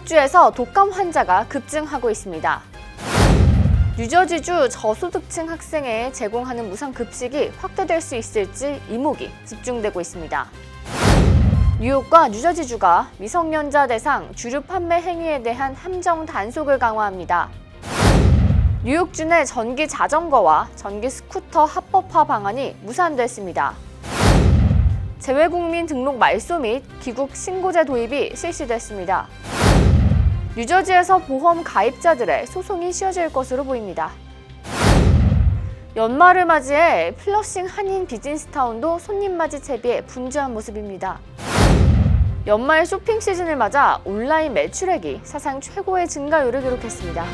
뉴욕주에서 독감 환자가 급증하고 있습니다. 뉴저지주 저소득층 학생에 제공하는 무상급식이 확대될 수 있을지 이목이 집중되고 있습니다. 뉴욕과 뉴저지주가 미성년자 대상 주류 판매 행위에 대한 함정 단속을 강화합니다. 뉴욕주 내 전기 자전거와 전기 스쿠터 합법화 방안이 무산됐습니다. 재외국민 등록 말소 및 귀국 신고제 도입이 실시됐습니다. 뉴저지에서 보험 가입자들의 소송이 쉬워질 것으로 보입니다. 연말을 맞이해 플러싱 한인 비즈니스타운도 손님 맞이 채비에 분주한 모습입니다. 연말 쇼핑 시즌을 맞아 온라인 매출액이 사상 최고의 증가율을 기록했습니다.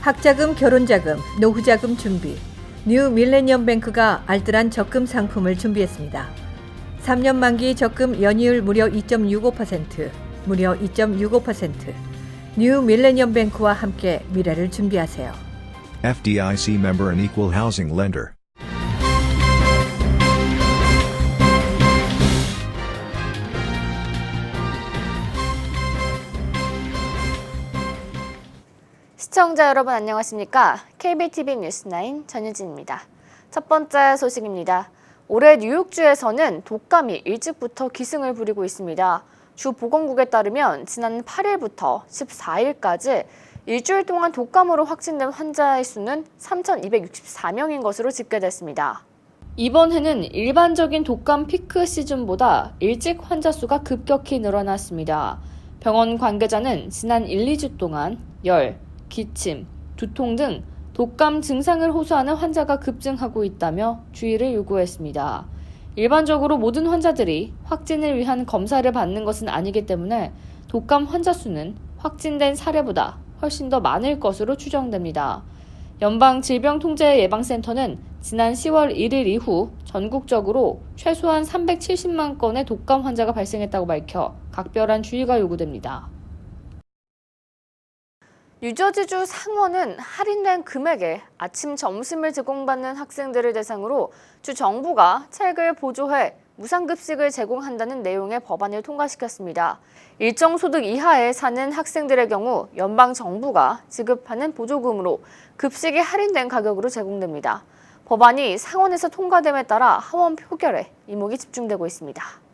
학자금, 결혼자금, 노후자금 준비. 뉴 밀레니엄 뱅크가 알뜰한 적금 상품을 준비했습니다. 3년 만기 적금 연이율 무려 2.65%, 무려 2.65%. 뉴 밀레니엄 뱅크와 함께 미래를 준비하세요. FDIC member and equal housing lender. 시청자 여러분 안녕하십니까? KBTV 뉴스9 전유진입니다. 첫 번째 소식입니다. 올해 뉴욕주에서는 독감이 일찍부터 기승을 부리고 있습니다. 주 보건국에 따르면 지난 8일부터 14일까지 일주일 동안 독감으로 확진된 환자의 수는 3,264명인 것으로 집계됐습니다. 이번 해는 일반적인 독감 피크 시즌보다 일찍 환자 수가 급격히 늘어났습니다. 병원 관계자는 지난 1, 2주 동안 열, 기침, 두통 등 독감 증상을 호소하는 환자가 급증하고 있다며 주의를 요구했습니다. 일반적으로 모든 환자들이 확진을 위한 검사를 받는 것은 아니기 때문에 독감 환자 수는 확진된 사례보다 훨씬 더 많을 것으로 추정됩니다. 연방질병통제예방센터는 지난 10월 1일 이후 전국적으로 최소한 370만 건의 독감 환자가 발생했다고 밝혀 각별한 주의가 요구됩니다. 뉴저지주 상원은 할인된 금액에 아침 점심을 제공받는 학생들을 대상으로 주 정부가 책을 보조해 무상급식을 제공한다는 내용의 법안을 통과시켰습니다. 일정 소득 이하에 사는 학생들의 경우 연방 정부가 지급하는 보조금으로 급식이 할인된 가격으로 제공됩니다. 법안이 상원에서 통과됨에 따라 하원 표결에 이목이 집중되고 있습니다.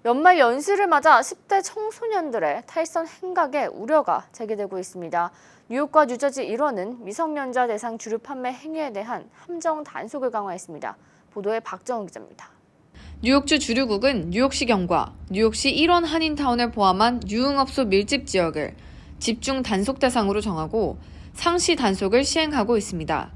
연말 연시를 맞아 10대 청소년들의 탈선 행각에 우려가 제기되고 있습니다. 뉴욕과 뉴저지 일원은 미성년자 대상 주류 판매 행위에 대한 함정 단속을 강화했습니다. 보도에 박정은 기자입니다. 뉴욕주 주류국은 뉴욕시 경과, 뉴욕시 1원 한인타운을 포함한 유흥업소 밀집 지역을 집중 단속 대상으로 정하고 상시 단속을 시행하고 있습니다.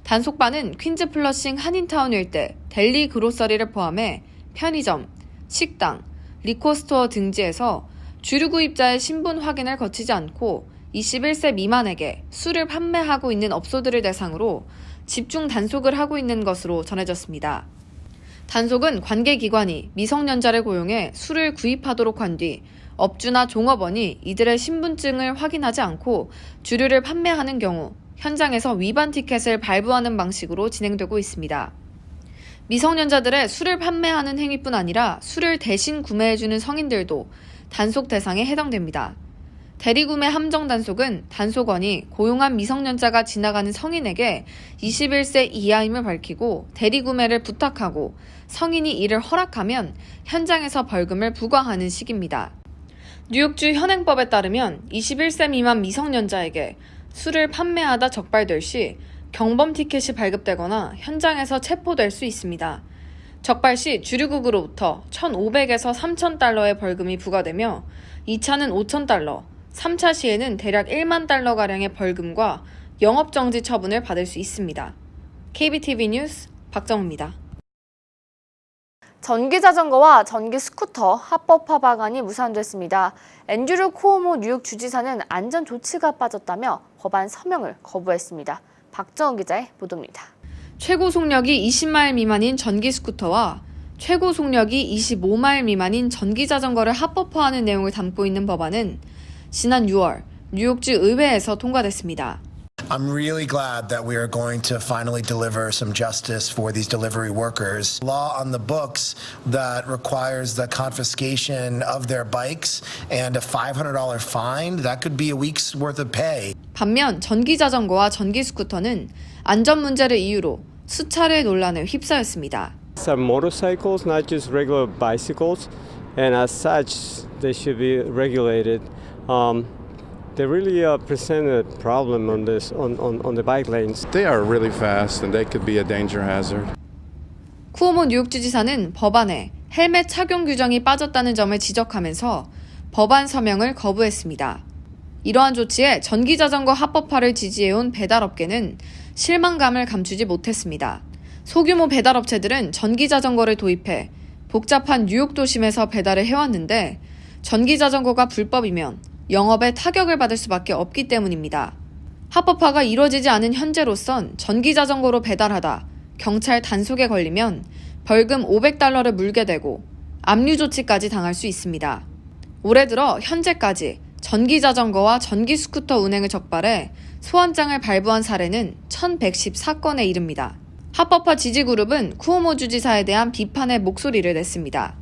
단속반은 퀸즈 플러싱 한인타운 일대 델리 그로서리를 포함해 편의점, 식당, 리코스토어 등지에서 주류 구입자의 신분 확인을 거치지 않고 21세 미만에게 술을 판매하고 있는 업소들을 대상으로 집중 단속을 하고 있는 것으로 전해졌습니다. 단속은 관계기관이 미성년자를 고용해 술을 구입하도록 한 뒤 업주나 종업원이 이들의 신분증을 확인하지 않고 주류를 판매하는 경우 현장에서 위반 티켓을 발부하는 방식으로 진행되고 있습니다. 미성년자들의 술을 판매하는 행위뿐 아니라 술을 대신 구매해주는 성인들도 단속 대상에 해당됩니다. 대리구매 함정 단속은 단속원이 고용한 미성년자가 지나가는 성인에게 21세 이하임을 밝히고 대리구매를 부탁하고 성인이 이를 허락하면 현장에서 벌금을 부과하는 식입니다. 뉴욕주 현행법에 따르면 21세 미만 미성년자에게 술을 판매하다 적발될 시 경범 티켓이 발급되거나 현장에서 체포될 수 있습니다. 적발 시 주류국으로부터 1,500에서 3,000달러의 벌금이 부과되며 2차는 5,000달러, 3차 시에는 대략 1만 달러가량의 벌금과 영업정지 처분을 받을 수 있습니다. KBTV 뉴스 박정우입니다. 전기자전거와 전기 스쿠터 합법화 방안이 무산됐습니다. 앤드류 쿠오모 뉴욕 주지사는 안전 조치가 빠졌다며 법안 서명을 거부했습니다. 박정은 기자의 보도입니다. 최고 속력이 20마일 미만인 전기 스쿠터와 최고 속력이 25마일 미만인 전기 자전거를 합법화하는 내용을 담고 있는 법안은 지난 6월 뉴욕주 의회에서 통과됐습니다. I'm really glad that we are going to finally deliver some justice for these delivery workers. Law on the books that requires the confiscation of their bikes and a $500 fine, that could be a week's worth of pay. 반면 전기자전거와 전기스쿠터는 안전 문제를 이유로 수차례 논란에 휩싸였습니다. Some motorcycles, not just regular bicycles, and as such, they should be regulated. They really present a problem on this on the bike lanes. They are really fast and they could be a danger hazard. 쿠오모 뉴욕주지사는 법안에 헬멧 착용 규정이 빠졌다는 점을 지적하면서 법안 서명을 거부했습니다. 이러한 조치에 전기자전거 합법화를 지지해온 배달업계는 실망감을 감추지 못했습니다. 소규모 배달업체들은 전기자전거를 도입해 복잡한 뉴욕 도심에서 배달을 해왔는데 전기자전거가 불법이면 영업에 타격을 받을 수밖에 없기 때문입니다. 합법화가 이루어지지 않은 현재로선 전기자전거로 배달하다 경찰 단속에 걸리면 벌금 $500를 물게 되고 압류 조치까지 당할 수 있습니다. 올해 들어 현재까지 전기자전거와 전기스쿠터 운행을 적발해 소환장을 발부한 사례는 1,114건에 이릅니다. 합법화 지지그룹은 쿠오모 주지사에 대한 비판의 목소리를 냈습니다.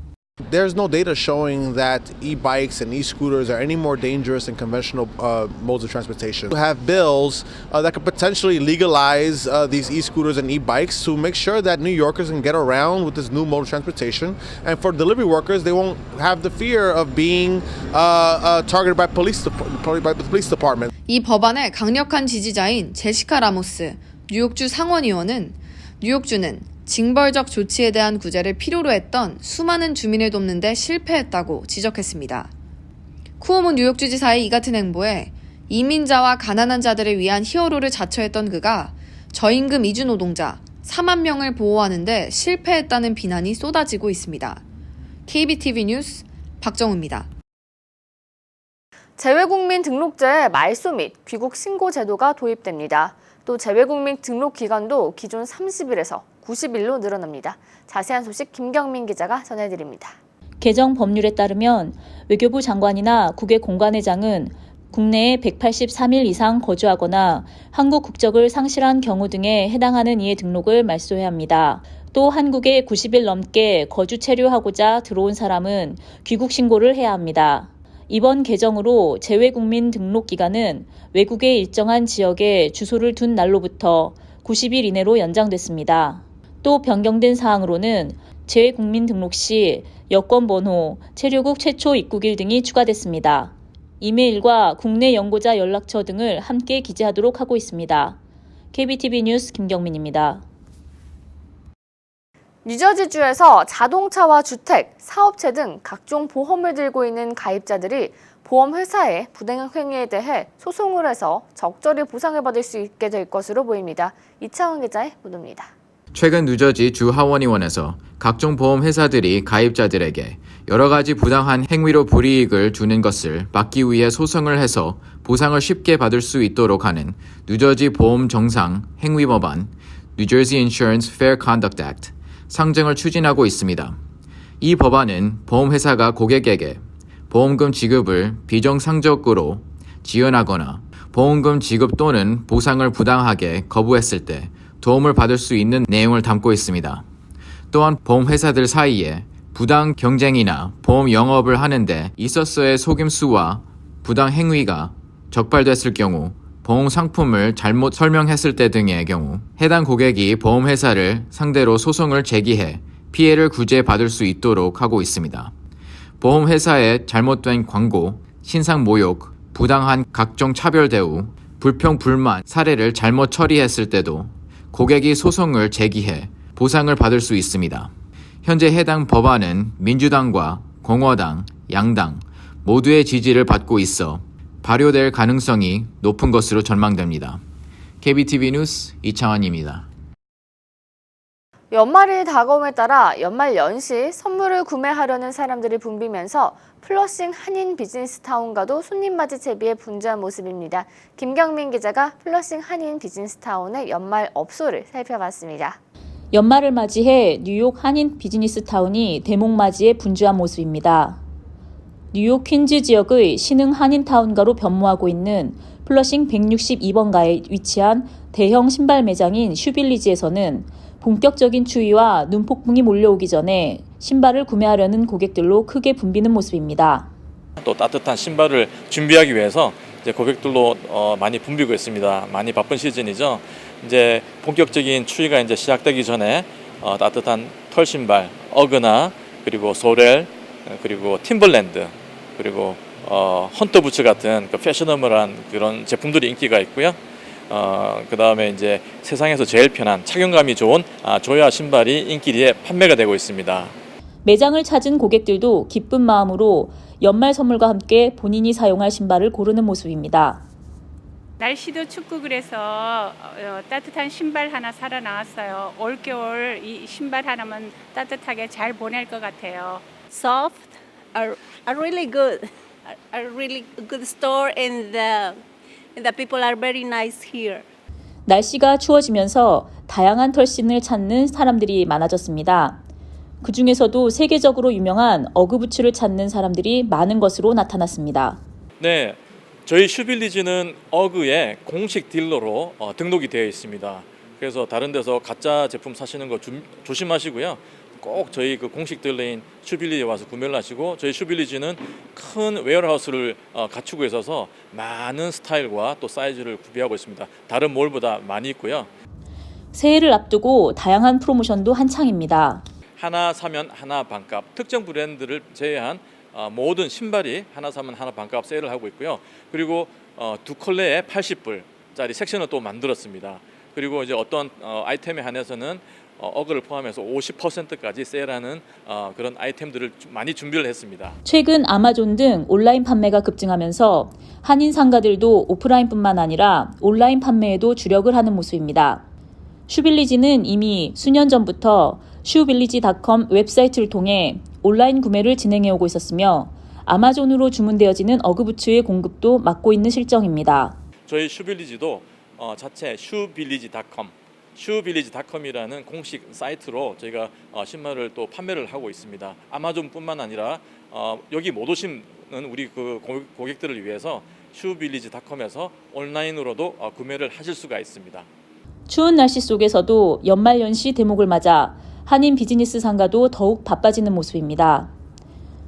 There's no data showing that e-bikes and e-scooters are any more dangerous than conventional modes of transportation. We have bills that could potentially legalize these e-scooters and e-bikes to make sure that New Yorkers can get around with this new mode of transportation. And for delivery workers, they won't have the fear of being targeted by the police department. 이 법안의 강력한 지지자인 제시카 라모스 뉴욕주 상원의원은 뉴욕주는 징벌적 조치에 대한 구제를 필요로 했던 수많은 주민을 돕는 데 실패했다고 지적했습니다. 쿠오모 뉴욕주지사의 이 같은 행보에 이민자와 가난한 자들을 위한 히어로를 자처했던 그가 저임금 이주 노동자 4만 명을 보호하는 데 실패했다는 비난이 쏟아지고 있습니다. KBTV 뉴스 박정우입니다. 재외국민 등록제에 말소 및 귀국 신고 제도가 도입됩니다. 또 재외국민 등록 기간도 기존 30일에서 90일로 늘어납니다. 자세한 소식 김경민 기자가 전해드립니다. 개정 법률에 따르면 외교부 장관이나 국외 공관회장은 국내에 183일 이상 거주하거나 한국 국적을 상실한 경우 등에 해당하는 이의 등록을 말소해야 합니다. 또 한국에 90일 넘게 거주 체류하고자 들어온 사람은 귀국 신고를 해야 합니다. 이번 개정으로 재외국민 등록 기간은 외국의 일정한 지역에 주소를 둔 날로부터 90일 이내로 연장됐습니다. 또 변경된 사항으로는 재외국민 등록 시 여권번호, 체류국 최초 입국일 등이 추가됐습니다. 이메일과 국내 연고자 연락처 등을 함께 기재하도록 하고 있습니다. KBTV 뉴스 김경민입니다. 뉴저지주에서 자동차와 주택, 사업체 등 각종 보험을 들고 있는 가입자들이 보험회사의 부당 행위에 대해 소송을 해서 적절히 보상을 받을 수 있게 될 것으로 보입니다. 이창원 기자의 보도입니다. 최근 뉴저지 주 하원의원에서 각종 보험회사들이 가입자들에게 여러 가지 부당한 행위로 불이익을 주는 것을 막기 위해 소송을 해서 보상을 쉽게 받을 수 있도록 하는 뉴저지 보험 정상 행위 법안 New Jersey Insurance Fair Conduct Act 상정을 추진하고 있습니다. 이 법안은 보험회사가 고객에게 보험금 지급을 비정상적으로 지연하거나 보험금 지급 또는 보상을 부당하게 거부했을 때 도움을 받을 수 있는 내용을 담고 있습니다. 또한 보험회사들 사이에 부당 경쟁이나 보험 영업을 하는데 있어서의 속임수와 부당 행위가 적발됐을 경우 보험 상품을 잘못 설명했을 때 등의 경우 해당 고객이 보험회사를 상대로 소송을 제기해 피해를 구제받을 수 있도록 하고 있습니다. 보험회사의 잘못된 광고, 신상 모욕, 부당한 각종 차별 대우, 불평, 불만 사례를 잘못 처리했을 때도 고객이 소송을 제기해 보상을 받을 수 있습니다. 현재 해당 법안은 민주당과 공화당, 양당 모두의 지지를 받고 있어 발효될 가능성이 높은 것으로 전망됩니다. KBTV 뉴스 이창환입니다. 연말이 다가옴에 따라 연말 연시 선물을 구매하려는 사람들이 붐비면서 플러싱 한인 비즈니스타운과도 손님맞이 채비에 분주한 모습입니다. 김경민 기자가 플러싱 한인 비즈니스타운의 연말 업소를 살펴봤습니다. 연말을 맞이해 뉴욕 한인 비즈니스타운이 대목맞이에 분주한 모습입니다. 뉴욕 퀸즈 지역의 신흥 한인타운가로 변모하고 있는 플러싱 162번가에 위치한 대형 신발 매장인 슈빌리지에서는 본격적인 추위와 눈폭풍이 몰려오기 전에 신발을 구매하려는 고객들로 크게 붐비는 모습입니다. 또 따뜻한 신발을 준비하기 위해서 이제 고객들로 많이 붐비고 있습니다. 많이 바쁜 시즌이죠. 이제 본격적인 추위가 이제 시작되기 전에 따뜻한 털 신발, 어그나 그리고 소렐 그리고 팀벌랜드 그리고 헌터 부츠 같은 그 패셔너블한 그런 제품들이 인기가 있고요. 그 다음에 이제 세상에서 제일 편한 착용감이 좋은 조야 신발이 인기리에 판매가 되고 있습니다. 매장을 찾은 고객들도 기쁜 마음으로 연말 선물과 함께 본인이 사용할 신발을 고르는 모습입니다. 날씨도 춥고 그래서 따뜻한 신발 하나 사러 나왔어요. 올겨울 이 신발 하나면 따뜻하게 잘 보낼 것 같아요. Soft, are really good. Are really good store and the people are very nice here. 날씨가 추워지면서 다양한 털신을 찾는 사람들이 많아졌습니다. 그 중에서도 세계적으로 유명한 어그부츠를 찾는 사람들이 많은 것으로 나타났습니다. 네, 저희 슈빌리지는 어그의 공식 딜러로 등록이 되어 있습니다. 그래서 다른 데서 가짜 제품 사시는 거 조심하시고요. 꼭 저희 그 공식 딜러인 슈빌리지에 와서 구매를 하시고, 저희 슈빌리지는 큰 웨어하우스를 갖추고 있어서 많은 스타일과 또 사이즈를 구비하고 있습니다. 다른 몰보다 많이 있고요. 새해를 앞두고 다양한 프로모션도 한창입니다. 하나 사면 하나 반값, 특정 브랜드를 제외한 모든 신발이 하나 사면 하나 반값 세일을 하고 있고요. 그리고 두 컬러에 80불짜리 섹션을 또 만들었습니다. 그리고 이제 어떤 아이템에 한해서는 어그를 포함해서 50%까지 세일하는 그런 아이템들을 많이 준비를 했습니다. 최근 아마존 등 온라인 판매가 급증하면서 한인 상가들도 오프라인뿐만 아니라 온라인 판매에도 주력을 하는 모습입니다. 슈빌리지는 이미 수년 전부터 슈빌리지.com 웹사이트를 통해 온라인 구매를 진행해오고 있었으며 아마존으로 주문되어지는 어그부츠의 공급도 맡고 있는 실정입니다. 저희 슈빌리지도 자체 슈빌리지.com이라는 공식 사이트로 저희가 신발을 또 판매를 하고 있습니다. 아마존뿐만 아니라 여기 못 오시는 우리 그 고객들을 위해서 슈빌리지.com에서 온라인으로도 구매를 하실 수가 있습니다. 추운 날씨 속에서도 연말연시 대목을 맞아 한인 비즈니스 상가도 더욱 바빠지는 모습입니다.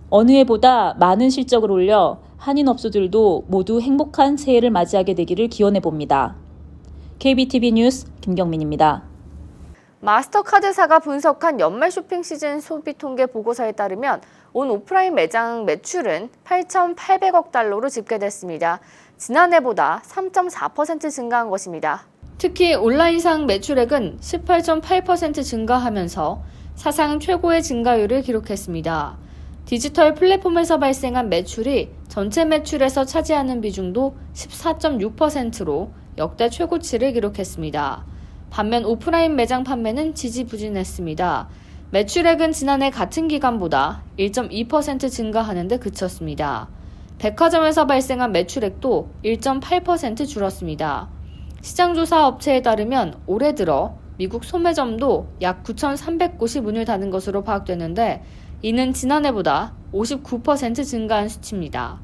어느 해보다 많은 실적을 올려 한인 업소들도 모두 행복한 새해를 맞이하게 되기를 기원해 봅니다. KBTV 뉴스 김경민입니다. 마스터카드사가 분석한 연말 쇼핑 시즌 소비 통계 보고서에 따르면 온 오프라인 매장 매출은 8,800억 달러로 집계됐습니다. 지난해보다 3.4% 증가한 것입니다. 특히 온라인상 매출액은 18.8% 증가하면서 사상 최고의 증가율을 기록했습니다. 디지털 플랫폼에서 발생한 매출이 전체 매출에서 차지하는 비중도 14.6%로 역대 최고치를 기록했습니다. 반면 오프라인 매장 판매는 지지부진했습니다. 매출액은 지난해 같은 기간보다 1.2% 증가하는 데 그쳤습니다. 백화점에서 발생한 매출액도 1.8% 줄었습니다. 시장조사 업체에 따르면 올해 들어 미국 소매점도 약 9,300곳이 문을 닫은 것으로 파악되는데 이는 지난해보다 59% 증가한 수치입니다.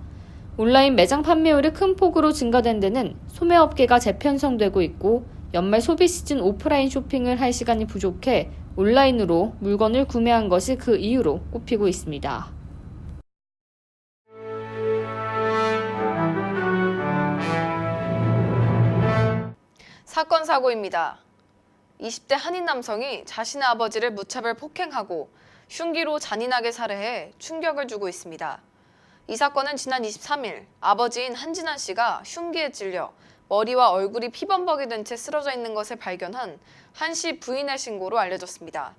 온라인 매장 판매율이 큰 폭으로 증가된 데는 소매업계가 재편성되고 있고 연말 소비 시즌 오프라인 쇼핑을 할 시간이 부족해 온라인으로 물건을 구매한 것이 그 이유로 꼽히고 있습니다. 사건 사고입니다. 20대 한인 남성이 자신의 아버지를 무차별 폭행하고 흉기로 잔인하게 살해해 충격을 주고 있습니다. 이 사건은 지난 23일 아버지인 한진환 씨가 흉기에 찔려 머리와 얼굴이 피범벅이 된 채 쓰러져 있는 것을 발견한 한 씨 부인의 신고로 알려졌습니다.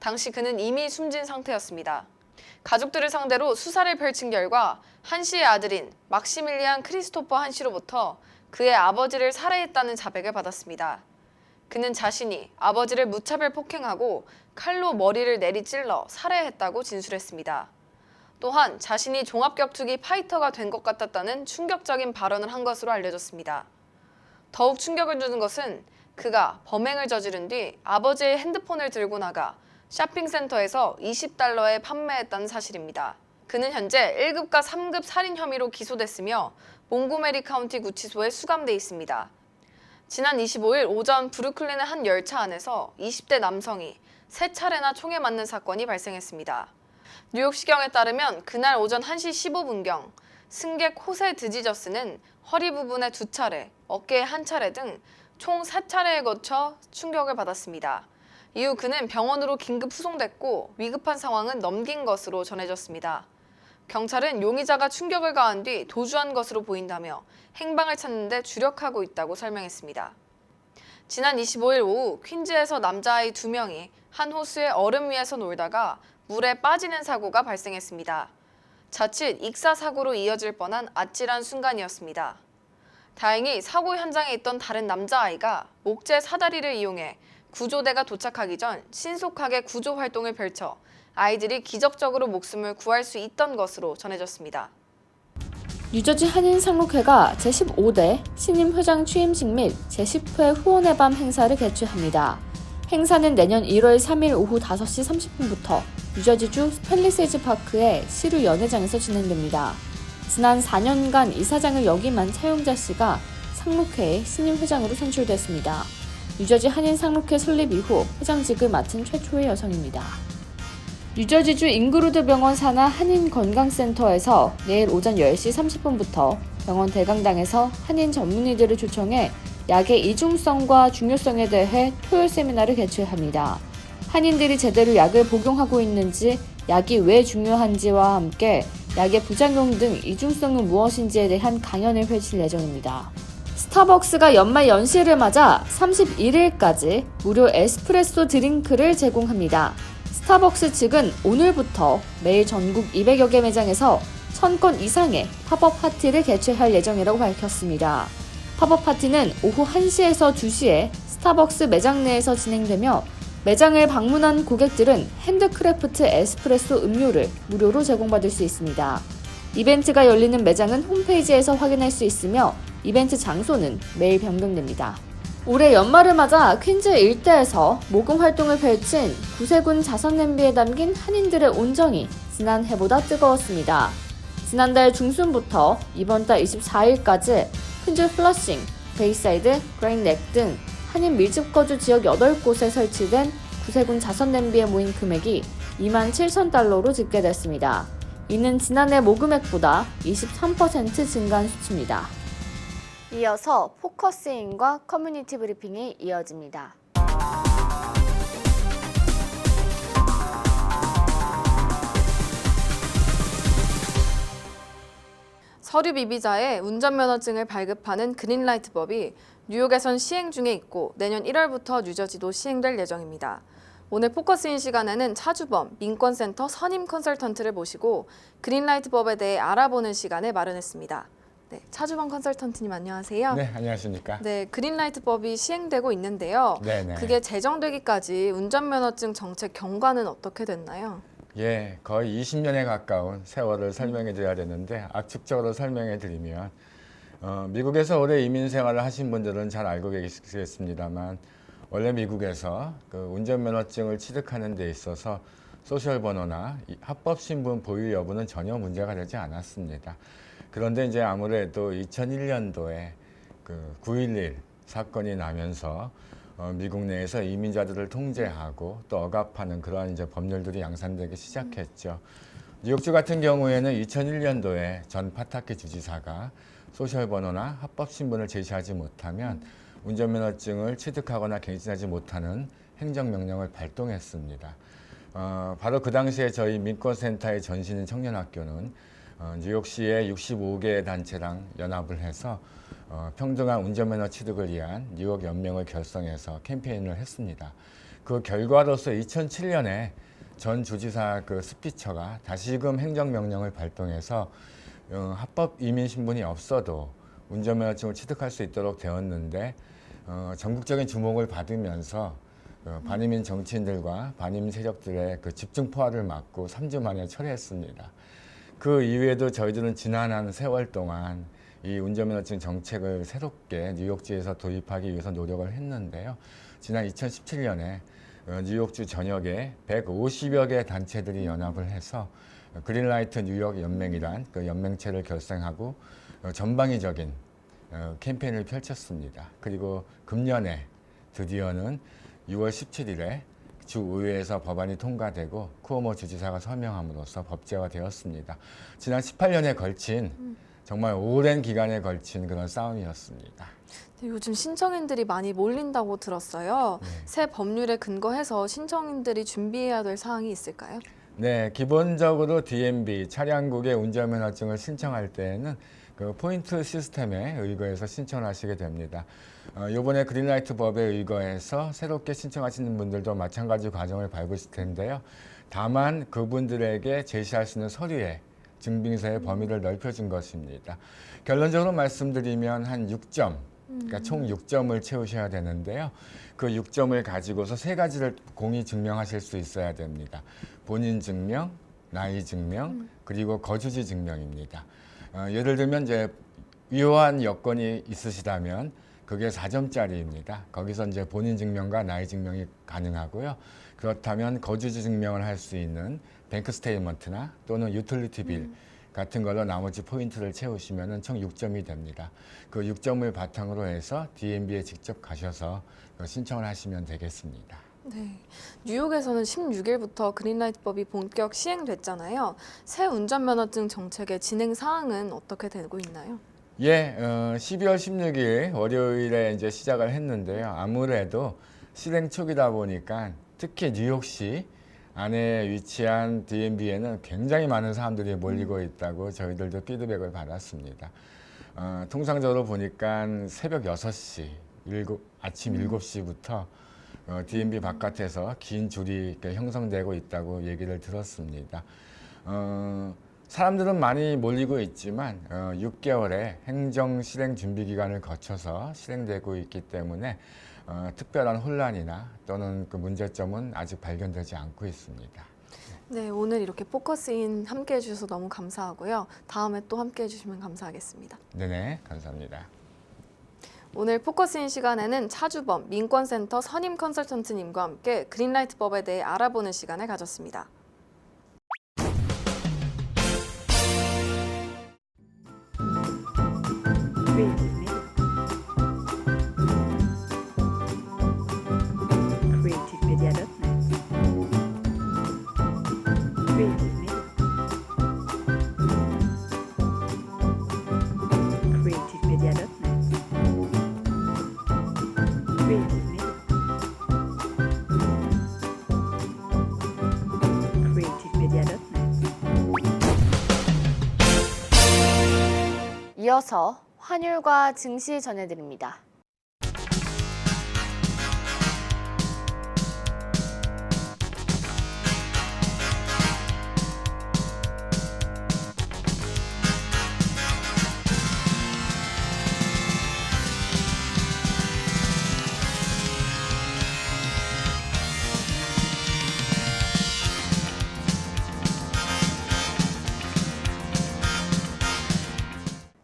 당시 그는 이미 숨진 상태였습니다. 가족들을 상대로 수사를 펼친 결과 한 씨의 아들인 막시밀리안 크리스토퍼 한 씨로부터 그의 아버지를 살해했다는 자백을 받았습니다. 그는 자신이 아버지를 무차별 폭행하고 칼로 머리를 내리찔러 살해했다고 진술했습니다. 또한 자신이 종합격투기 파이터가 된 것 같았다는 충격적인 발언을 한 것으로 알려졌습니다. 더욱 충격을 주는 것은 그가 범행을 저지른 뒤 아버지의 핸드폰을 들고 나가 쇼핑센터에서 $20에 판매했다는 사실입니다. 그는 현재 1급과 3급 살인 혐의로 기소됐으며 몽고메리 카운티 구치소에 수감돼 있습니다. 지난 25일 오전 브루클린의 한 열차 안에서 20대 남성이 3차례나 총에 맞는 사건이 발생했습니다. 뉴욕시경에 따르면 그날 오전 1시 15분경 승객 호세 드지저스는 허리 부분에 2차례, 어깨에 1차례 등 총 4차례에 거쳐 충격을 받았습니다. 이후 그는 병원으로 긴급 후송됐고 위급한 상황은 넘긴 것으로 전해졌습니다. 경찰은 용의자가 충격을 가한 뒤 도주한 것으로 보인다며 행방을 찾는 데 주력하고 있다고 설명했습니다. 지난 25일 오후 퀸즈에서 남자아이 2명이 한 호수의 얼음 위에서 놀다가 물에 빠지는 사고가 발생했습니다. 자칫 익사사고로 이어질 뻔한 아찔한 순간이었습니다. 다행히 사고 현장에 있던 다른 남자아이가 목재 사다리를 이용해 구조대가 도착하기 전 신속하게 구조 활동을 펼쳐 아이들이 기적적으로 목숨을 구할 수 있던 것으로 전해졌습니다. 뉴저지 한인상록회가 제15대 신임 회장 취임식 및 제10회 후원의 밤 행사를 개최합니다. 행사는 내년 1월 3일 오후 5시 30분부터 뉴저지주 팰리세이즈 파크의 시루 연회장에서 진행됩니다. 지난 4년간 이사장을 역임한 차용자 씨가 상록회의 신임 회장으로 선출됐습니다. 뉴저지 한인상록회 설립 이후 회장직을 맡은 최초의 여성입니다. 뉴저지주 잉그루드 병원 산하 한인건강센터에서 내일 오전 10시 30분부터 병원 대강당에서 한인 전문의들을 초청해 약의 이중성과 중요성에 대해 토요 세미나를 개최합니다. 한인들이 제대로 약을 복용하고 있는지, 약이 왜 중요한지와 함께 약의 부작용 등 이중성은 무엇인지에 대한 강연을 펼칠 예정입니다. 스타벅스가 연말 연시를 맞아 31일까지 무료 에스프레소 드링크를 제공합니다. 스타벅스 측은 오늘부터 매일 전국 200여 개 매장에서 1000건 이상의 팝업 파티를 개최할 예정이라고 밝혔습니다. 팝업 파티는 오후 1시에서 2시에 스타벅스 매장 내에서 진행되며 매장을 방문한 고객들은 핸드크래프트 에스프레소 음료를 무료로 제공받을 수 있습니다. 이벤트가 열리는 매장은 홈페이지에서 확인할 수 있으며 이벤트 장소는 매일 변경됩니다. 올해 연말을 맞아 퀸즈 일대에서 모금 활동을 펼친 구세군 자선 냄비에 담긴 한인들의 온정이 지난해보다 뜨거웠습니다. 지난달 중순부터 이번 달 24일까지 퀸즈 플러싱, 베이사이드, 그레인넥 등 한인 밀집거주 지역 8곳에 설치된 구세군 자선 냄비에 모인 금액이 27,000달러로 집계됐습니다. 이는 지난해 모금액보다 23% 증가한 수치입니다. 이어서 포커스인과 커뮤니티 브리핑이 이어집니다. 서류 미비자의 운전면허증을 발급하는 그린라이트법이 뉴욕에선 시행 중에 있고 내년 1월부터 뉴저지도 시행될 예정입니다. 오늘 포커스인 시간에는 차주범 민권센터 선임 컨설턴트를 모시고 그린라이트법에 대해 알아보는 시간을 마련했습니다. 네, 차주범 컨설턴트님 안녕하세요. 네, 안녕하십니까. 네, 그린라이트법이 시행되고 있는데요. 네네. 그게 제정되기까지 운전면허증 정책 경과는 어떻게 됐나요? 예, 거의 20년에 가까운 세월을 설명해 드려야 되는데 압축적으로 설명해 드리면 미국에서 오래 이민 생활을 하신 분들은 잘 알고 계시겠습니다만 원래 미국에서 그 운전면허증을 취득하는 데 있어서 소셜 번호나 합법 신분 보유 여부는 전혀 문제가 되지 않았습니다. 그런데 이제 아무래도 2001년도에 그 9.11 사건이 나면서 미국 내에서 이민자들을 통제하고 또 억압하는 그러한 이제 법률들이 양산되기 시작했죠. 뉴욕주 같은 경우에는 2001년도에 전 파타키 주지사가 소셜 번호나 합법 신분을 제시하지 못하면 운전면허증을 취득하거나 갱신하지 못하는 행정명령을 발동했습니다. 바로 그 당시에 저희 민권센터의 전신인 청년학교는 뉴욕시의 65개 단체랑 연합을 해서 평등한 운전면허 취득을 위한 뉴욕 연맹을 결성해서 캠페인을 했습니다. 그 결과로서 2007년에 전 주지사 그 스피처가 다시금 행정명령을 발동해서 합법 이민 신분이 없어도 운전면허증을 취득할 수 있도록 되었는데 전국적인 주목을 받으면서 반이민 정치인들과 반이민 세력들의 그 집중 포화를 막고 3주 만에 철회했습니다. 그 이후에도 저희들은 지난 한 세월 동안 이 운전면허증 정책을 새롭게 뉴욕주에서 도입하기 위해서 노력을 했는데요. 지난 2017년에 뉴욕주 전역에 150여 개 단체들이 연합을 해서 그린라이트 뉴욕 연맹이란 그 연맹체를 결성하고 전방위적인 캠페인을 펼쳤습니다. 그리고 금년에 드디어는 6월 17일에 주의회에서 법안이 통과되고 쿠오모 주지사가 서명함으로써 법제화되었습니다. 지난 18년에 걸친 정말 오랜 기간에 걸친 그런 싸움이었습니다. 네, 요즘 신청인들이 많이 몰린다고 들었어요. 네. 새 법률에 근거해서 신청인들이 준비해야 될 사항이 있을까요? 네, 기본적으로 DMV 차량국의 운전면허증을 신청할 때에는 그 포인트 시스템에 의거해서 신청하시게 됩니다. 이번에 그린라이트 법에 의거해서 새롭게 신청하시는 분들도 마찬가지 과정을 밟으실 텐데요. 다만 그분들에게 제시할 수 있는 서류에 증빙서의 범위를 넓혀준 것입니다. 결론적으로 말씀드리면 한 6점, 그러니까 총 6점을 채우셔야 되는데요. 그 6점을 가지고서 3가지를 공히 증명하실 수 있어야 됩니다. 본인 증명, 나이 증명, 그리고 거주지 증명입니다. 예를 들면 이제 유효한 여건이 있으시다면 그게 4점짜리입니다. 거기서 이제 본인 증명과 나이 증명이 가능하고요. 그렇다면 거주지 증명을 할 수 있는 뱅크 스테이트먼트나 또는 유틸리티 빌 같은 걸로 나머지 포인트를 채우시면 총 6점이 됩니다. 그 6점을 바탕으로 해서 DMV에 직접 가셔서 신청을 하시면 되겠습니다. 네, 뉴욕에서는 16일부터 그린라이트법이 본격 시행됐잖아요. 새 운전면허증 정책의 진행 사항은 어떻게 되고 있나요? 예, 12월 16일 월요일에 이제 시작을 했는데요. 아무래도 실행 초기다 보니까 특히 뉴욕시 안에 위치한 DMV에는 굉장히 많은 사람들이 몰리고 있다고 저희들도 피드백을 받았습니다. 통상적으로 보니까 새벽 6시, 아침 7시부터 DMV 바깥에서 긴 줄이 이렇게 형성되고 있다고 얘기를 들었습니다. 사람들은 많이 몰리고 있지만 6개월의 행정 실행 준비 기간을 거쳐서 실행되고 있기 때문에 특별한 혼란이나 또는 그 문제점은 아직 발견되지 않고 있습니다. 네, 오늘 이렇게 포커스인 함께 해주셔서 너무 감사하고요. 다음에 또 함께 해주시면 감사하겠습니다. 네네, 감사합니다. 오늘 포커스인 시간에는 차주범 민권센터 선임 컨설턴트님과 함께 그린라이트법에 대해 알아보는 시간을 가졌습니다. 이어서 환율과 증시 전해드립니다.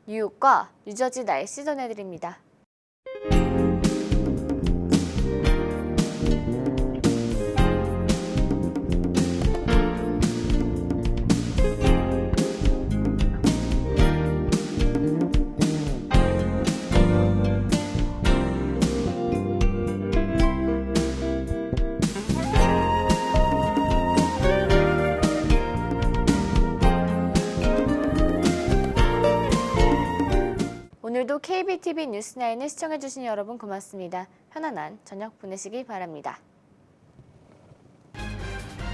뉴욕과 뉴저지 날씨 전해드립니다. 오늘도 KBTV 뉴스9을 시청해주신 여러분 고맙습니다. 편안한 저녁 보내시기 바랍니다.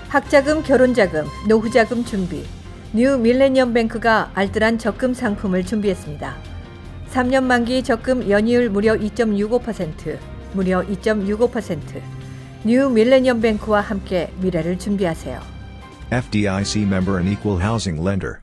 학자금, 결혼자금, 노후자금 준비. 뉴 밀레니엄 뱅크가 알뜰한 적금 상품을 준비했습니다. 3년 만기 적금 연이율 무려 2.65%, 무려 2.65%. 뉴 밀레니엄 뱅크와 함께 미래를 준비하세요. FDIC member and equal housing lender.